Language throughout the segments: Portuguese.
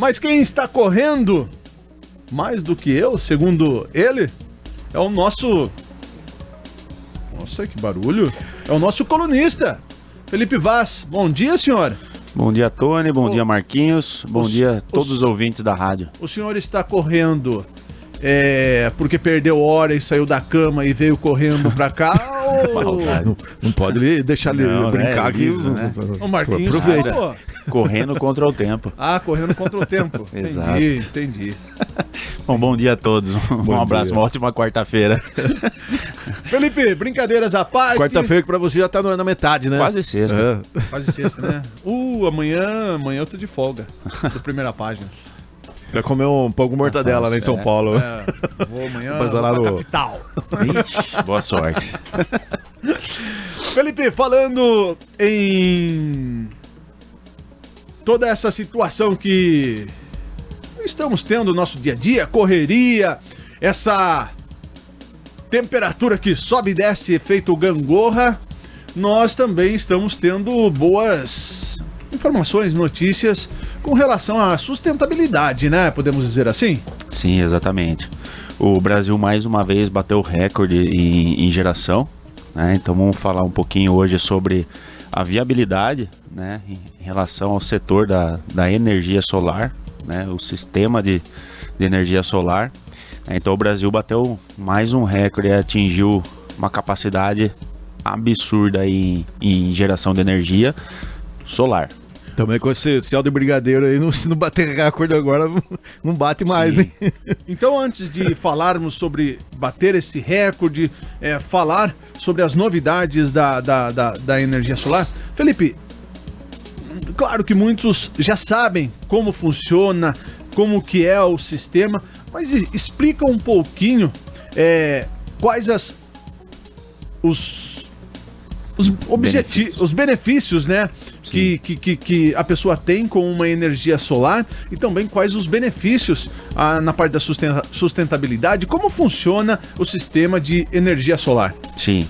Mas quem está correndo mais do que eu, segundo ele, é o nosso... Nossa, que barulho! É o nosso colunista, Felipe Vaz. Bom dia, senhor. Bom dia, Tony. Bom dia, Marquinhos. Bom dia a todos os ouvintes da rádio. O senhor está correndo porque perdeu hora e saiu da cama e veio correndo pra cá? Ou... não pode deixar ele brincar aqui. Né? O Marquinhos aproveita. Correndo contra o tempo. Correndo contra o tempo. Exato. Entendi. Bom dia a todos. Um abraço, uma ótima quarta-feira. Felipe, brincadeiras à parte. Quarta-feira que pra você já tá na metade, né? Quase sexta. Quase sexta, né? Amanhã eu tô de folga. Da primeira página. Vai comer um pão com mortadela lá em São Paulo. Vou amanhã lá pra no... capital. Ixi, boa sorte. Felipe, falando em toda essa situação que estamos tendo no nosso dia a dia, correria, essa temperatura que sobe e desce, efeito gangorra, nós também estamos tendo boas informações, notícias com relação à sustentabilidade, né? Podemos dizer assim? Sim, exatamente. O Brasil mais uma vez bateu o recorde em geração, né? Então vamos falar um pouquinho hoje sobre a viabilidade, né, em relação ao setor da energia solar, né, o sistema de energia solar. Então o Brasil bateu mais um recorde e atingiu uma capacidade absurda em geração de energia solar. Também com esse céu de brigadeiro aí, se não bater a cor agora, não bate mais, hein? Então, antes de falarmos sobre bater esse recorde, falar sobre as novidades da energia solar, Felipe, claro que muitos já sabem como funciona, como que é o sistema, mas explica um pouquinho quais os benefícios, né? Que a pessoa tem com uma energia solar e também quais os benefícios na parte da sustentabilidade, como funciona o sistema de energia solar. Sim,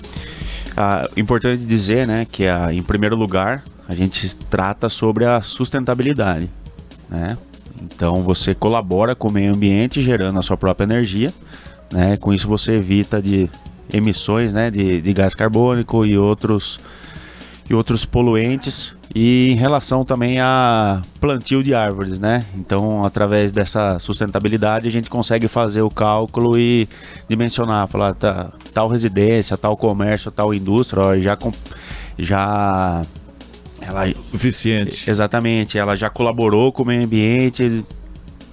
importante dizer, né, que em primeiro lugar a gente trata sobre a sustentabilidade, né? Então você colabora com o meio ambiente gerando a sua própria energia, né? Com isso você evita de emissões, né, de gás carbônico e outros poluentes, e em relação também a plantio de árvores, né? Então, através dessa sustentabilidade, a gente consegue fazer o cálculo e dimensionar, falar tal residência, tal comércio, tal indústria, ó, ela suficiente. Exatamente, ela já colaborou com o meio ambiente,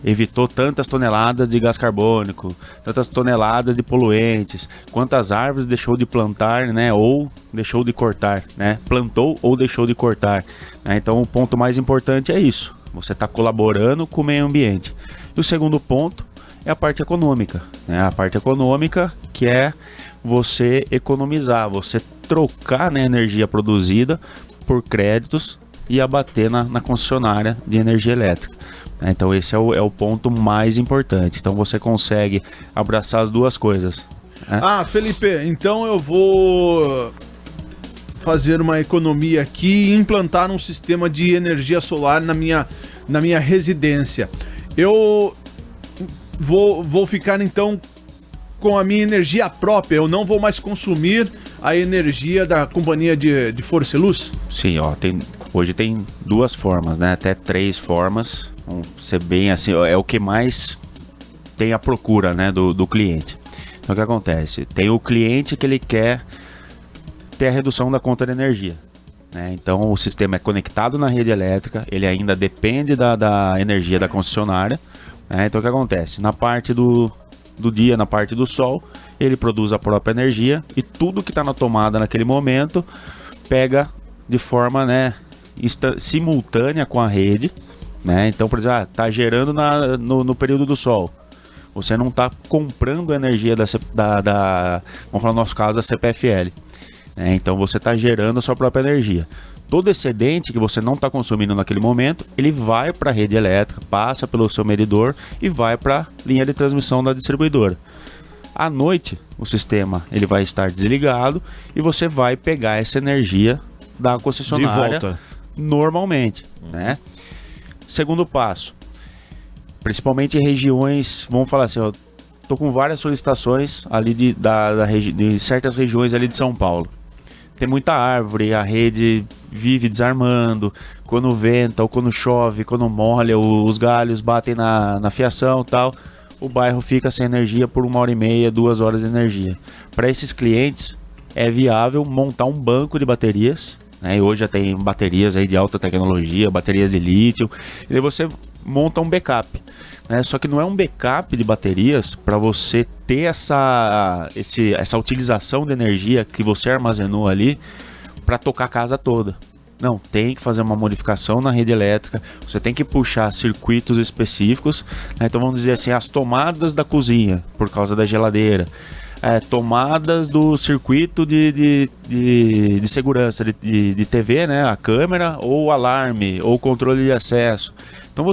evitou tantas toneladas de gás carbônico, tantas toneladas de poluentes, quantas árvores deixou de plantar, né, ou deixou de cortar, né, plantou ou deixou de cortar, né? Então o ponto mais importante é isso, você está colaborando com o meio ambiente. E o segundo ponto é a parte econômica, né, a parte econômica que é você economizar, você trocar, né, energia produzida por créditos e abater na concessionária de energia elétrica. Então esse é o ponto mais importante. Então você consegue abraçar as duas coisas, né? Felipe, então eu vou fazer uma economia aqui e implantar um sistema de energia solar na minha residência. Eu vou ficar então com a minha energia própria, eu não vou mais consumir a energia da companhia de força e luz? Sim, hoje tem duas formas, né? Até 3 formas. Vamos ser bem assim, é o que mais tem a procura, né, do cliente. Então o que acontece? Tem o cliente que ele quer ter a redução da conta de energia, né? Então o sistema é conectado na rede elétrica, ele ainda depende da energia da concessionária, né? Então o que acontece? Na parte do dia, na parte do sol, ele produz a própria energia e tudo que está na tomada naquele momento pega de forma, né, simultânea com a rede, né? Então, por exemplo, está gerando no período do sol. Você não está comprando energia vamos falar no nosso caso, da CPFL, né? Então você está gerando a sua própria energia. Todo excedente que você não está consumindo naquele momento, ele vai para a rede elétrica, passa pelo seu medidor e vai para a linha de transmissão da distribuidora. À noite, o sistema ele vai estar desligado e você vai pegar essa energia da concessionária de volta, normalmente, né? Segundo passo, Principalmente em regiões, vamos falar assim, ó, tô com várias solicitações ali de certas regiões ali de São Paulo. Tem muita árvore, a rede vive desarmando, quando venta ou quando chove, quando molha, os galhos batem na fiação e tal, o bairro fica sem energia por 1h30, 2 horas de energia. Para esses clientes, é viável montar um banco de baterias, né? E hoje já tem baterias aí de alta tecnologia, baterias de lítio, e aí você monta um backup. Só que não é um backup de baterias para você ter essa utilização de energia que você armazenou ali para tocar a casa toda. Não, tem que fazer uma modificação na rede elétrica, você tem que puxar circuitos específicos, né? Então vamos dizer assim, as tomadas da cozinha, por causa da geladeira, tomadas do circuito de segurança de TV, né? A câmera, ou o alarme, ou o controle de acesso. Então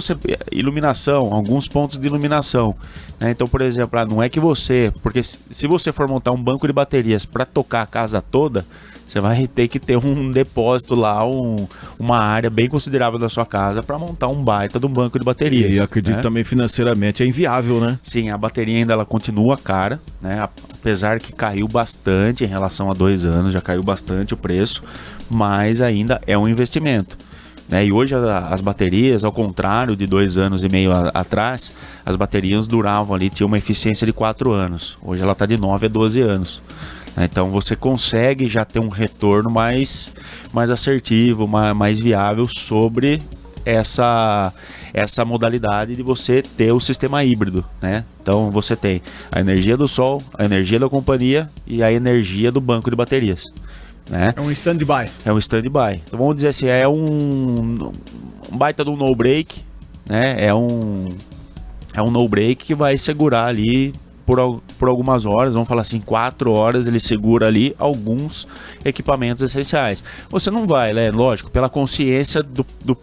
iluminação, alguns pontos de iluminação, né? Então, por exemplo, não é que porque se você for montar um banco de baterias para tocar a casa toda, você vai ter que ter um depósito lá, uma área bem considerável da sua casa para montar um baita de um banco de baterias. E eu acredito, né, também financeiramente é inviável, né? Sim, a bateria ainda ela continua cara, né? Apesar que caiu bastante em relação a 2 anos, já caiu bastante o preço, mas ainda é um investimento. E hoje as baterias, ao contrário de 2 anos e meio atrás, as baterias duravam ali, tinha uma eficiência de 4 anos. Hoje ela está de 9 a 12 anos. Então você consegue já ter um retorno mais assertivo, mais viável sobre essa modalidade de você ter o sistema híbrido, né? Então você tem a energia do sol, a energia da companhia e a energia do banco de baterias, né? É um stand-by. É um stand-by. Então vamos dizer assim, é um baita de um no-break, né? É um no-break que vai segurar ali por algumas horas, vamos falar assim, 4 horas, ele segura ali alguns equipamentos essenciais. Você não vai, né? Lógico, pela consciência do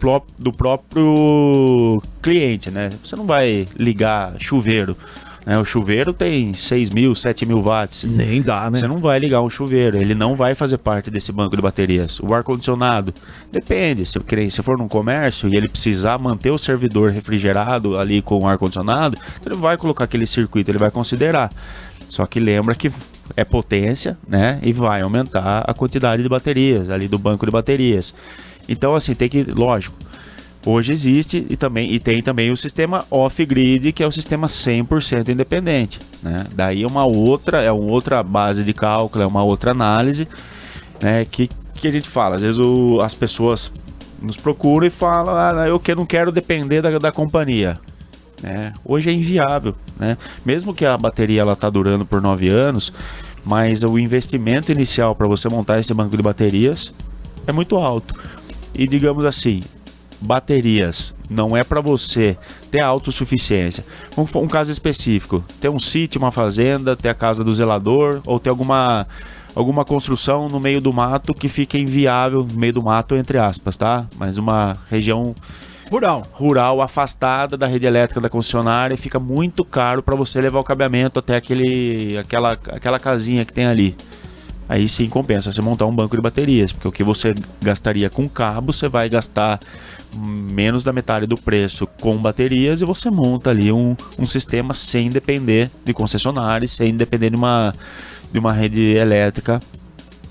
próprio cliente, né? Você não vai ligar chuveiro, né? O chuveiro tem 6.000, 7.000 watts. Nem dá, né? Você não vai ligar um chuveiro, ele não vai fazer parte desse banco de baterias. O ar-condicionado, depende, se for num comércio e ele precisar manter o servidor refrigerado ali com o ar-condicionado, ele vai colocar aquele circuito, ele vai considerar. Só que lembra que é potência, né? E vai aumentar a quantidade de baterias ali do banco de baterias. Então assim, tem que, lógico, hoje existe e tem também o sistema off-grid, que é o sistema 100% independente, né? Daí é uma outra base de cálculo, é uma outra análise, né? Que a gente fala, às vezes as pessoas nos procuram e falam, eu não quero depender da companhia, né? Hoje é inviável, né? Mesmo que a bateria ela tá durando por 9 anos, mas o investimento inicial para você montar esse banco de baterias é muito alto. E digamos assim, baterias não é para você ter autossuficiência. Um caso específico, ter um sítio, uma fazenda, ter a casa do zelador, ou ter alguma construção no meio do mato que fica inviável, no meio do mato entre aspas, tá? Mas uma região rural afastada da rede elétrica da concessionária, fica muito caro para você levar o cabeamento até aquela casinha que tem ali. Aí sim compensa você montar um banco de baterias, porque o que você gastaria com cabo, você vai gastar menos da metade do preço com baterias e você monta ali um sistema sem depender de concessionários, sem depender de uma rede elétrica,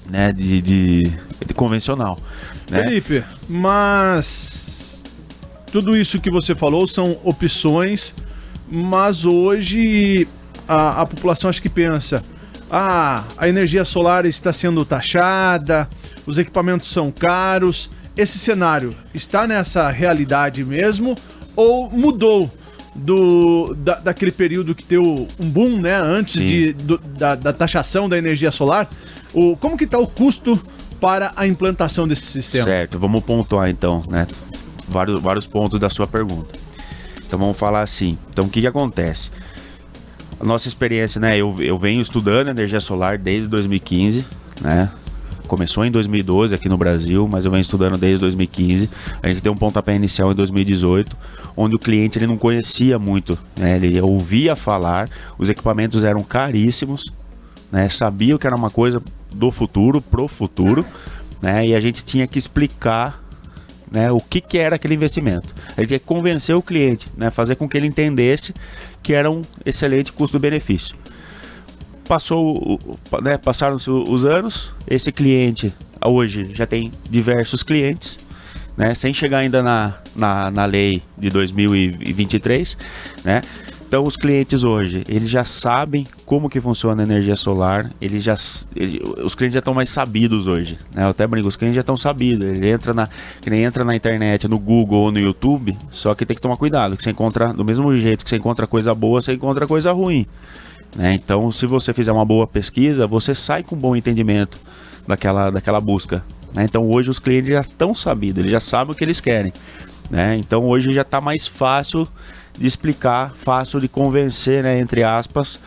né, de convencional, né? Felipe, mas tudo isso que você falou são opções, mas hoje a população acho que pensa: a energia solar está sendo taxada, os equipamentos são caros. Esse cenário está nessa realidade mesmo ou mudou daquele período que deu um boom, né, antes da taxação da energia solar? Como que está o custo para a implantação desse sistema? Certo, vamos pontuar então, né, vários pontos da sua pergunta. Então vamos falar assim. Então o que acontece? A nossa experiência, né, eu venho estudando energia solar desde 2015, né? Começou em 2012 aqui no Brasil, mas eu venho estudando desde 2015. A gente tem um pontapé inicial em 2018, onde o cliente ele não conhecia muito, né? Ele ouvia falar, os equipamentos eram caríssimos, né? Sabia que era uma coisa do futuro, pro futuro, né? E a gente tinha que explicar né, o que era aquele investimento. Ele tinha que convencer o cliente, né, fazer com que ele entendesse que era um excelente custo-benefício. Passaram-se os anos, esse cliente hoje já tem diversos clientes, né, sem chegar ainda na lei de 2023, né? Então os clientes hoje, eles já sabem como que funciona a energia solar, os clientes já estão mais sabidos hoje, né? Eu até brinco, os clientes já estão sabidos, ele entra na internet, no Google ou no YouTube, só que tem que tomar cuidado, que você encontra, do mesmo jeito que você encontra coisa boa, você encontra coisa ruim, né? Então se você fizer uma boa pesquisa, você sai com um bom entendimento daquela busca, né? Então hoje os clientes já estão sabidos, eles já sabem o que eles querem, né? Então hoje já está mais fácil de explicar, fácil de convencer, né, entre aspas,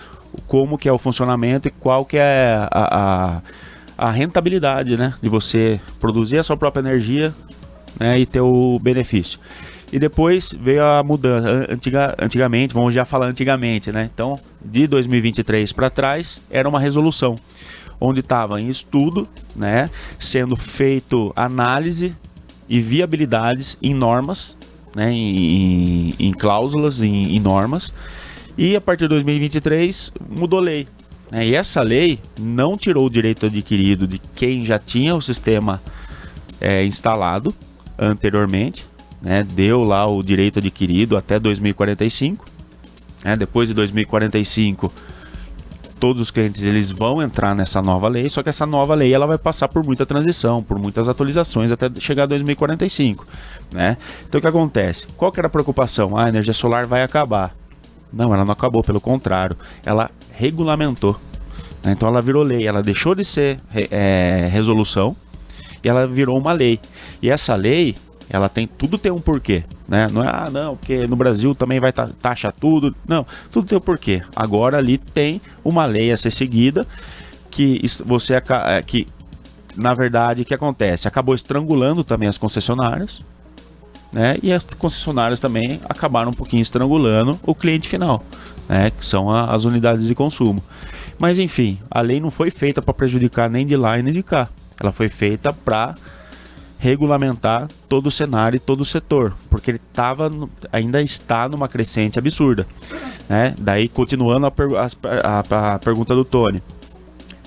como que é o funcionamento e qual que é a rentabilidade, né, de você produzir a sua própria energia, né, e ter o benefício. E depois veio a mudança. Antigamente, vamos já falar antigamente, né? Então, de 2023 para trás, era uma resolução onde estava em estudo, né, sendo feito análise e viabilidades em normas, né, em cláusulas, em normas, e a partir de 2023 mudou lei, né, e essa lei não tirou o direito adquirido de quem já tinha o sistema instalado anteriormente, né, deu lá o direito adquirido até 2045, né, depois de 2045 todos os clientes eles vão entrar nessa nova lei, só que essa nova lei ela vai passar por muita transição, por muitas atualizações até chegar a 2045, né? Então o que acontece? Qual que era a preocupação? A energia solar vai acabar. Não, ela não acabou, pelo contrário, ela regulamentou, né? Então ela virou lei, ela deixou de ser resolução e ela virou uma lei. E essa lei, ela tudo tem um porquê, né? Não é, não, porque no Brasil também vai taxar tudo. Não, tudo tem um porquê. Agora ali tem uma lei a ser seguida que na verdade, o que acontece? Acabou estrangulando também as concessionárias, né? E as concessionárias também acabaram um pouquinho estrangulando o cliente final, né? Que são as unidades de consumo. Mas enfim, a lei não foi feita para prejudicar nem de lá nem de cá. Ela foi feita para regulamentar todo o cenário e todo o setor, porque ele ainda está numa crescente absurda, né? Daí, continuando a pergunta do Tony,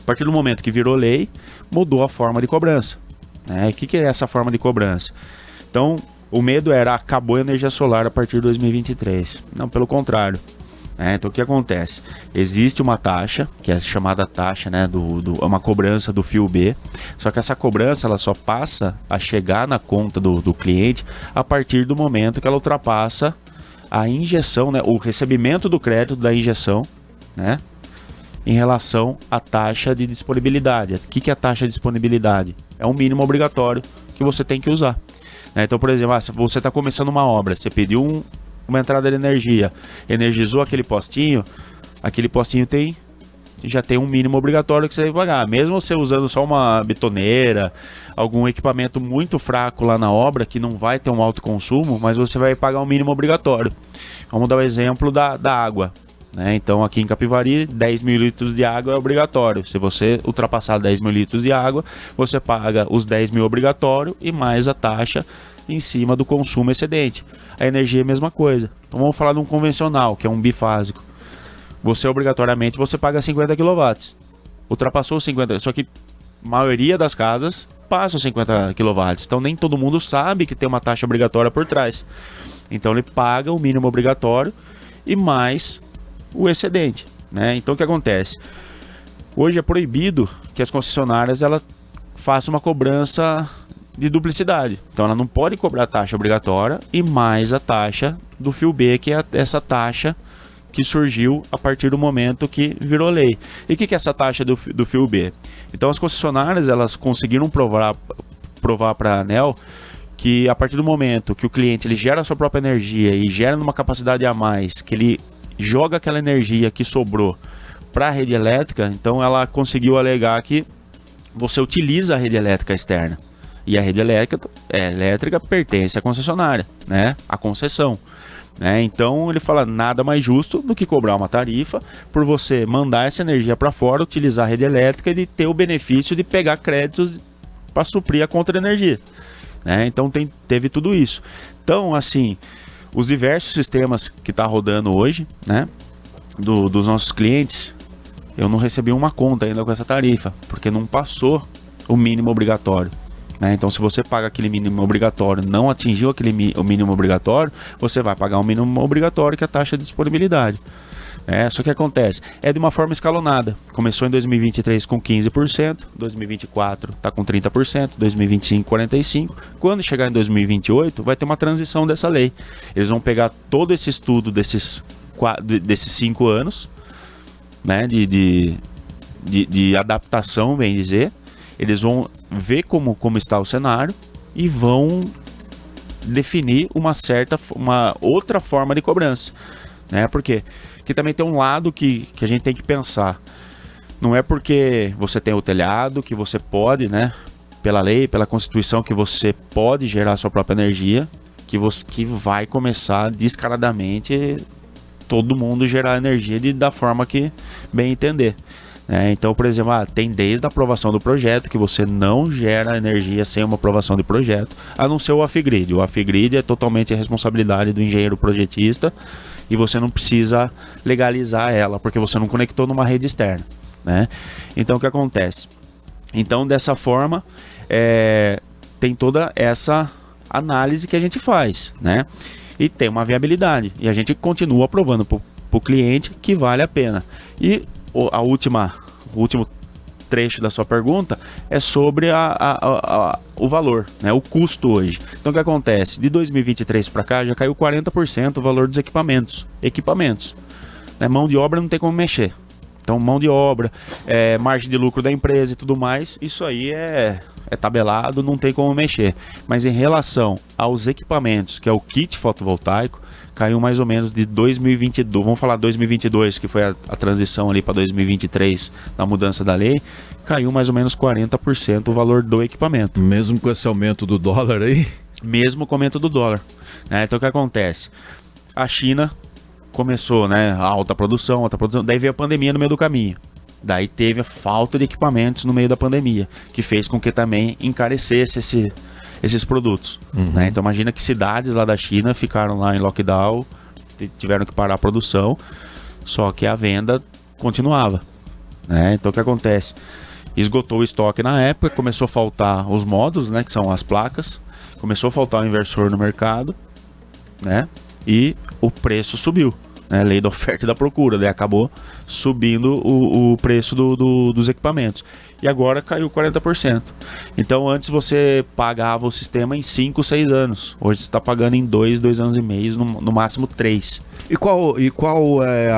a partir do momento que virou lei, mudou a forma de cobrança, né? O que é essa forma de cobrança? Então, o medo era, acabou a energia solar a partir de 2023. Não, pelo contrário. Então o que acontece? Existe uma taxa, que é chamada taxa, né, uma cobrança do fio B, só que essa cobrança ela só passa a chegar na conta do cliente a partir do momento que ela ultrapassa a injeção, né, o recebimento do crédito da injeção, né, em relação à taxa de disponibilidade. O que é a taxa de disponibilidade? É um mínimo obrigatório que você tem que usar, né? Então, por exemplo, se você está começando uma obra, você pediu uma entrada de energia, energizou aquele postinho já tem um mínimo obrigatório que você deve pagar. Mesmo você usando só uma betoneira, algum equipamento muito fraco lá na obra, que não vai ter um alto consumo, mas você vai pagar um mínimo obrigatório. Vamos dar o exemplo da água, né? Então aqui em Capivari, 10 mil litros de água é obrigatório. Se você ultrapassar 10 mil litros de água, você paga os 10 mil obrigatório e mais a taxa em cima do consumo excedente. A energia é a mesma coisa. Então vamos falar de um convencional, que é um bifásico. Você obrigatoriamente paga 50 kW. Ultrapassou os 50, só que a maioria das casas passa os 50 kW. Então nem todo mundo sabe que tem uma taxa obrigatória por trás. Então ele paga o mínimo obrigatório e mais o excedente, né? Então o que acontece? Hoje é proibido que as concessionárias façam uma cobrança de duplicidade. Então ela não pode cobrar a taxa obrigatória e mais a taxa do fio B, que é essa taxa que surgiu a partir do momento que virou lei. E o que é essa taxa do fio B? Então as concessionárias elas conseguiram provar para a ANEEL que a partir do momento que o cliente ele gera a sua própria energia e gera numa capacidade a mais, que ele joga aquela energia que sobrou para a rede elétrica, então ela conseguiu alegar que você utiliza a rede elétrica externa. E a rede elétrica pertence à concessionária, né? A concessão, né? Então ele fala nada mais justo do que cobrar uma tarifa por você mandar essa energia para fora, utilizar a rede elétrica e ter o benefício de pegar créditos para suprir a contra-energia, né? Então teve tudo isso. Então, assim, os diversos sistemas que tá rodando hoje, né, dos nossos clientes, eu não recebi uma conta ainda com essa tarifa, porque não passou o mínimo obrigatório, né? Então, se você paga aquele mínimo obrigatório, não atingiu o mínimo obrigatório, você vai pagar o mínimo obrigatório, que é a taxa de disponibilidade. Só que acontece, é de uma forma escalonada. Começou em 2023 com 15%, 2024 está com 30%, 2025 45%. Quando chegar em 2028, vai ter uma transição dessa lei. Eles vão pegar todo esse estudo desses 5 anos, né, de adaptação, bem dizer. Eles vão ver como está o cenário e vão definir uma outra forma de cobrança, né? Porque também tem um lado que a gente tem que pensar. Não é porque você tem o telhado que você pode, né, pela lei, pela Constituição, que você pode gerar sua própria energia, que vai começar descaradamente todo mundo gerar energia da forma que bem entender. Então, por exemplo, tem desde a aprovação do projeto, que você não gera energia sem uma aprovação de projeto, a não ser o off-grid. O off-grid é totalmente a responsabilidade do engenheiro projetista, e você não precisa legalizar ela, porque você não conectou numa rede externa, né? Então, o que acontece? Então, dessa forma, tem toda essa análise que a gente faz, né? E tem uma viabilidade, e a gente continua aprovando para o cliente que vale a pena. E o último trecho da sua pergunta é sobre o valor, né, o custo hoje. Então, o que acontece? De 2023 para cá já caiu 40% o valor dos equipamentos, né? Mão de obra não tem como mexer. Então, mão de obra, margem de lucro da empresa e tudo mais, isso aí é tabelado, não tem como mexer. Mas em relação aos equipamentos, que é o kit fotovoltaico, caiu mais ou menos de 2022, vamos falar 2022, que foi a transição ali para 2023, na mudança da lei, caiu mais ou menos 40% o valor do equipamento. Mesmo com esse aumento do dólar aí? Mesmo com o aumento do dólar. Então, o que acontece? A China começou, né, a alta produção, daí veio a pandemia no meio do caminho. Daí teve a falta de equipamentos no meio da pandemia, que fez com que também encarecesse esses produtos, né? Então, imagina que cidades lá da China ficaram lá em lockdown, tiveram que parar a produção, só que a venda continuava, né? Então, o que acontece? Esgotou o estoque na época, começou a faltar os módulos, né, que são as placas, começou a faltar o inversor no mercado, né? E o preço subiu, né? Lei da oferta e da procura, daí acabou subindo o preço dos equipamentos. E agora caiu 40%. Então, antes você pagava o sistema em 5, 6 anos. Hoje você está pagando em 2 anos e meio, no máximo 3. E qual é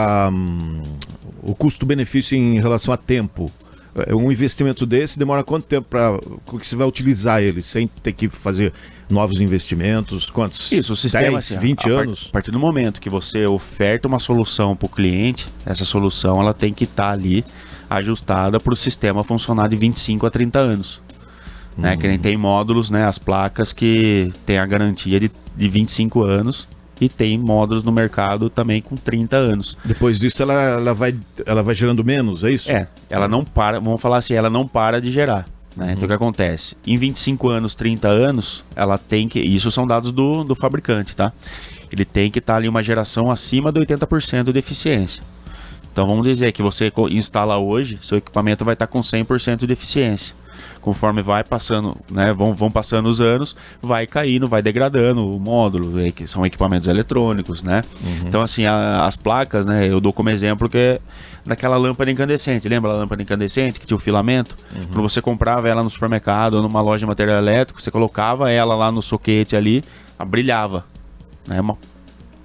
o custo-benefício em relação a tempo? Um investimento desse demora quanto tempo para que você vai utilizar ele, sem ter que fazer novos investimentos? Quantos? Isso, o sistema 10, 20 anos? A partir do momento que você oferta uma solução para o cliente, essa solução ela tem que estar ali ajustada para o sistema funcionar de 25 a 30 anos. Né? Que nem tem módulos, né, as placas que tem a garantia de 25 anos, e tem módulos no mercado também com 30 anos. Depois disso ela vai gerando menos, é isso? Ela não para, vamos falar assim, ela não para de gerar. Né? Então, o que acontece? Em 25 anos, 30 anos, ela tem que... Isso são dados do fabricante, tá? Ele tem que estar ali uma geração acima de 80% de eficiência. Então, vamos dizer que você instala hoje, seu equipamento vai estar com 100% de eficiência. Conforme vai passando, né, vão passando os anos, vai caindo, vai degradando o módulo, que são equipamentos eletrônicos, né? Então, assim, as placas, né, eu dou como exemplo que é daquela lâmpada incandescente. Lembra a lâmpada incandescente que tinha o filamento? Quando você comprava ela no supermercado ou numa loja de material elétrico, você colocava ela lá no soquete ali, ela brilhava, né?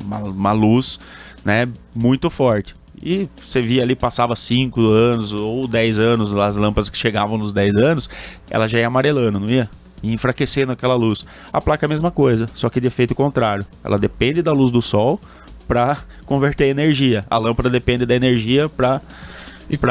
Uma luz, né, muito forte. E você via ali, passava 5 anos ou 10 anos, as lâmpadas que chegavam nos 10 anos, ela já ia amarelando, não ia? E enfraquecendo aquela luz. A placa é a mesma coisa, só que de efeito contrário. Ela depende da luz do sol para converter energia. A lâmpada depende da energia para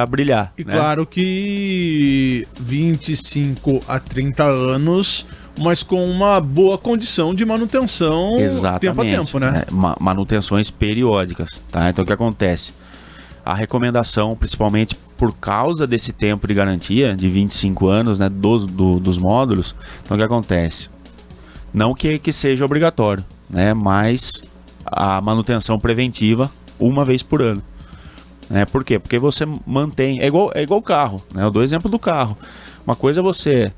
brilhar. E né? Claro que 25 a 30 anos, mas com uma boa condição de manutenção. Exatamente. Tempo a tempo, né? Manutenções periódicas, tá? Então, o que acontece? A recomendação, principalmente por causa desse tempo de garantia de 25 anos, né, dos módulos. Então, o que acontece? Não que seja obrigatório, né? Mas a manutenção preventiva uma vez por ano. Por quê? Porque você mantém... É igual o carro, né? Eu dou exemplo do carro. Uma coisa é você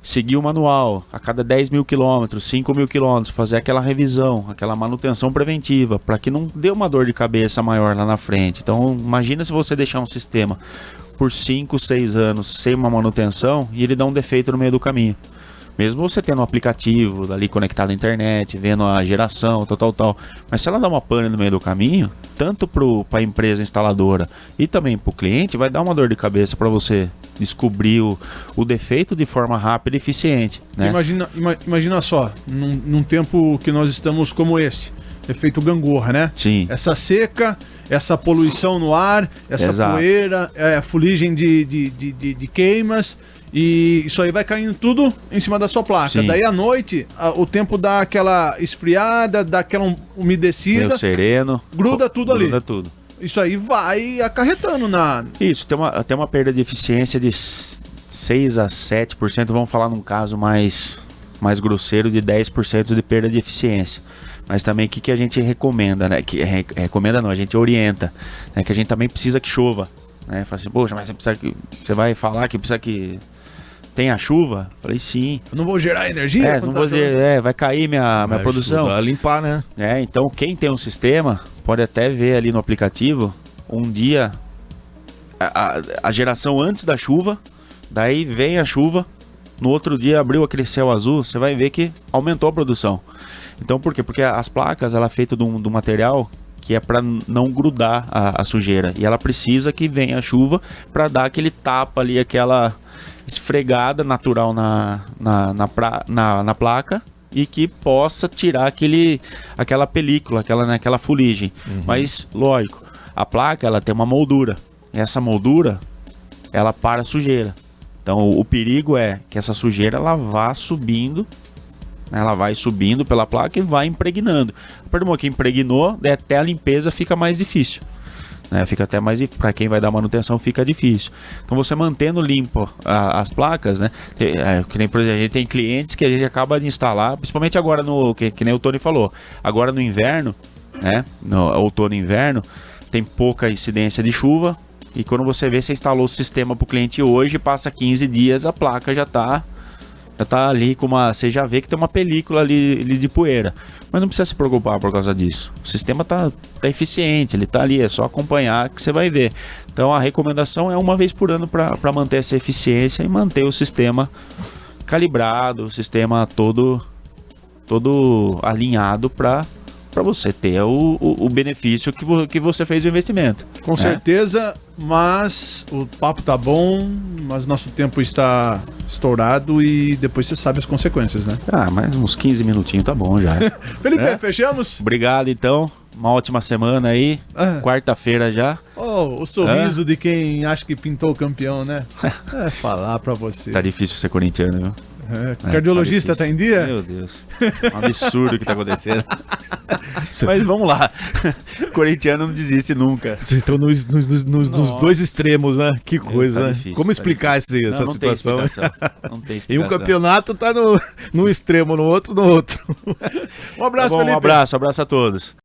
seguir o manual a cada 10 mil quilômetros, 5 mil quilômetros, fazer aquela revisão, aquela manutenção preventiva, para que não dê uma dor de cabeça maior lá na frente. Então, imagina se você deixar um sistema por 5, 6 anos sem uma manutenção e ele dá um defeito no meio do caminho. Mesmo você tendo um aplicativo ali conectado à internet, vendo a geração, tal. Mas se ela dá uma pane no meio do caminho, tanto para a empresa instaladora e também para o cliente, vai dar uma dor de cabeça para você descobrir o defeito de forma rápida e eficiente. Né? Imagina só, num tempo que nós estamos como esse, efeito gangorra, né? Sim. Essa seca, essa poluição no ar, essa Exato. poeira, a fuligem de queimas... E isso aí vai caindo tudo em cima da sua placa. Sim. Daí à noite, o tempo dá aquela esfriada, dá aquela umedecida. Meio sereno. Gruda tudo ali. Gruda tudo. Isso aí vai acarretando na... Isso, tem uma perda de eficiência de 6 a 7%. Vamos falar num caso mais grosseiro, de 10% de perda de eficiência. Mas também o que a gente recomenda, né? Recomenda não, a gente orienta. Né? Que a gente também precisa que chova. Né? Fala assim, poxa, mas você vai falar que precisa que tenha chuva? Falei, sim. Eu não vou gerar energia? Vai cair minha produção. Vai limpar, né? Então quem tem um sistema pode até ver ali no aplicativo um dia a geração antes da chuva, daí vem a chuva, no outro dia abriu aquele céu azul, você vai ver que aumentou a produção. Então por quê? Porque as placas, ela é feita de um material que é para não grudar a sujeira. E ela precisa que venha a chuva para dar aquele tapa ali, aquela esfregada natural na placa e que possa tirar aquela película, aquela fuligem. Mas, lógico, a placa ela tem uma moldura. E essa moldura, ela para a sujeira. Então, o perigo é que essa sujeira ela vá subindo. Ela vai subindo pela placa e vai impregnando. A partir do momento que impregnou, até a limpeza fica mais difícil. Né? Fica até mais... Para quem vai dar manutenção, fica difícil. Então, você mantendo limpo as placas, né? Que nem, por exemplo, a gente tem clientes que a gente acaba de instalar, principalmente agora, que nem o Tony falou, agora no inverno, né? No outono e inverno, tem pouca incidência de chuva. E quando você vê, você instalou o sistema para o cliente hoje, passa 15 dias, a placa já está ali com você já vê que tem uma película ali de poeira, mas não precisa se preocupar por causa disso. O sistema tá eficiente, ele tá ali, é só acompanhar que você vai ver. Então a recomendação é uma vez por ano para manter essa eficiência e manter o sistema calibrado, o sistema todo alinhado para você ter o benefício que você fez do investimento. Com certeza, mas o papo tá bom, mas nosso tempo está estourado e depois você sabe as consequências, né? Mais uns 15 minutinhos tá bom já. Felipe, fechamos? Obrigado, então. Uma ótima semana aí. Quarta-feira já. O sorriso de quem acha que pintou o campeão, né? Falar pra você. Tá difícil ser corintiano, viu? Cardiologista tá em dia? Meu Deus. Um absurdo o que tá acontecendo. Mas vamos lá. Corintiano não desiste nunca. Vocês estão nos dois extremos, né? Que coisa, né? Difícil, como explicar essa situação? Não tem explicação. E um campeonato tá num extremo, no outro. Um abraço, Felipe. Um abraço a todos.